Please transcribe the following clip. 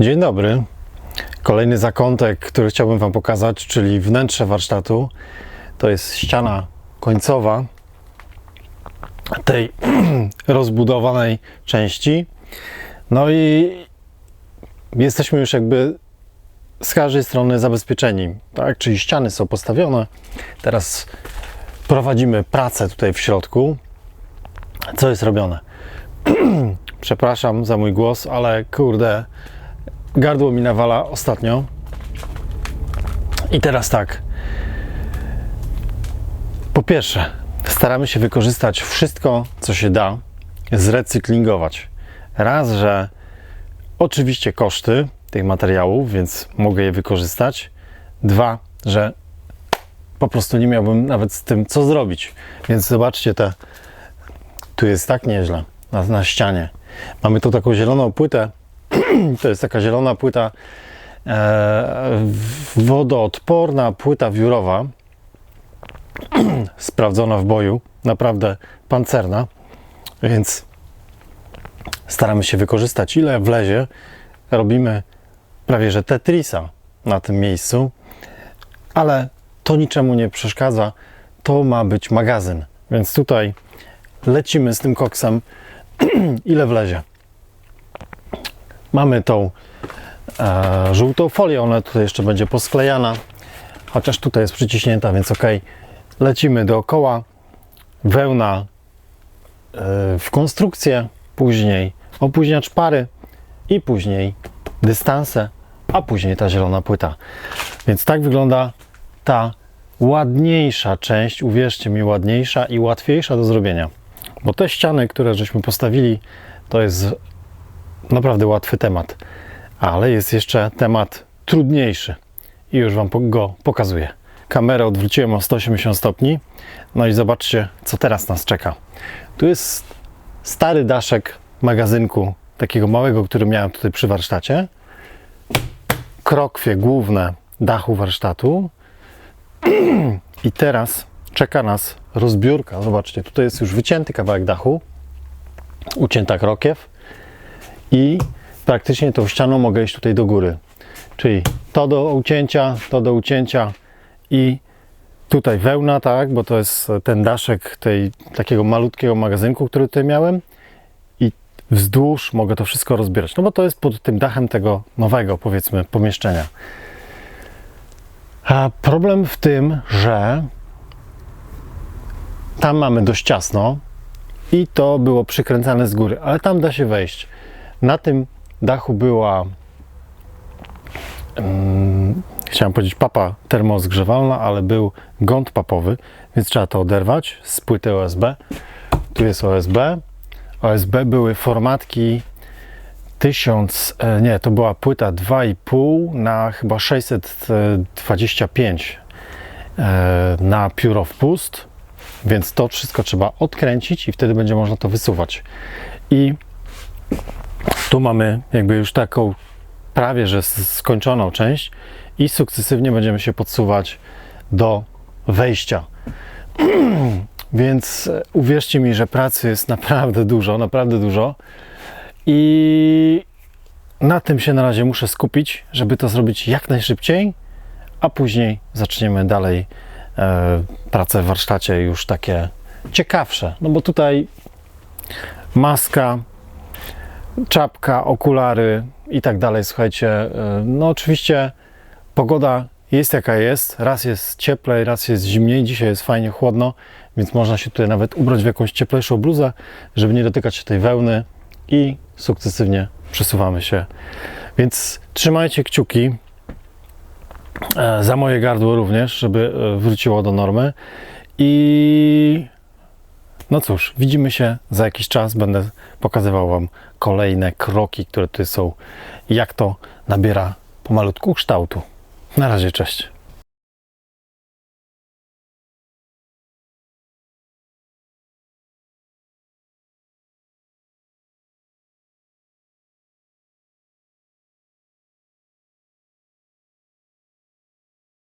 Dzień dobry. Kolejny zakątek, który chciałbym Wam pokazać, czyli wnętrze warsztatu. To jest ściana końcowa tej rozbudowanej części. No i jesteśmy już jakby z każdej strony zabezpieczeni, tak? Czyli ściany są postawione. Teraz prowadzimy pracę tutaj w środku. Co jest robione? Przepraszam za mój głos, ale kurde, gardło mi nawala ostatnio. I teraz tak. Po pierwsze, staramy się wykorzystać wszystko, co się da, zrecyklingować. Raz, że oczywiście koszty tych materiałów, więc mogę je wykorzystać. Dwa, że po prostu nie miałbym nawet z tym co zrobić. Więc zobaczcie, tu jest tak nieźle na ścianie. Mamy tu taką zieloną płytę. To jest taka zielona płyta wodoodporna, płyta wiórowa, sprawdzona w boju, naprawdę pancerna, więc staramy się wykorzystać ile wlezie. Robimy prawie że Tetrisa na tym miejscu, ale to niczemu nie przeszkadza. To ma być magazyn, więc tutaj lecimy z tym koksem ile wlezie. Mamy tą żółtą folię, ona tutaj jeszcze będzie posklejana, chociaż tutaj jest przyciśnięta, więc ok. Lecimy dookoła, wełna w konstrukcję, później opóźniacz pary i później dystanse, a później ta zielona płyta. Więc tak wygląda ta ładniejsza część, uwierzcie mi, ładniejsza i łatwiejsza do zrobienia. Bo te ściany, które żeśmy postawili, to jest naprawdę łatwy temat, ale jest jeszcze temat trudniejszy i już Wam go pokazuję. Kamerę odwróciłem o 180 stopni, no i zobaczcie, co teraz nas czeka. Tu jest stary daszek magazynku, takiego małego, który miałem tutaj przy warsztacie. Krokwie główne dachu warsztatu. I teraz czeka nas rozbiórka. Zobaczcie, tutaj jest już wycięty kawałek dachu, ucięta krokiew i praktycznie tą ścianą mogę iść tutaj do góry. Czyli to do ucięcia i tutaj wełna, tak, bo to jest ten daszek takiego malutkiego magazynku, który tutaj miałem i wzdłuż mogę to wszystko rozbierać, no bo to jest pod tym dachem tego nowego, powiedzmy, pomieszczenia. A problem w tym, że tam mamy dość ciasno i to było przykręcane z góry, ale tam da się wejść. Na tym dachu była chciałem powiedzieć papa termozgrzewalna, ale był gąd papowy, więc trzeba to oderwać z płyty OSB. Tu jest OSB. OSB były formatki 1000, nie, to była płyta 2,5 na chyba 625 na pióro wpust, więc to wszystko trzeba odkręcić i wtedy będzie można to wysuwać. I tu mamy jakby już taką prawie że skończoną część i sukcesywnie będziemy się podsuwać do wejścia. Więc uwierzcie mi, że pracy jest naprawdę dużo i na tym się na razie muszę skupić, żeby to zrobić jak najszybciej, a później zaczniemy dalej prace w warsztacie już takie ciekawsze, no bo tutaj maska, czapka, okulary i tak dalej. Słuchajcie, no oczywiście pogoda jest jaka jest, raz jest cieplej, raz jest zimniej, dzisiaj jest fajnie chłodno, więc można się tutaj nawet ubrać w jakąś cieplejszą bluzę, żeby nie dotykać się tej wełny i sukcesywnie przesuwamy się. Więc trzymajcie kciuki za moje gardło również, żeby wróciło do normy i no cóż, widzimy się za jakiś czas, będę pokazywał Wam kolejne kroki, które tutaj są i jak to nabiera pomalutku kształtu. Na razie, cześć.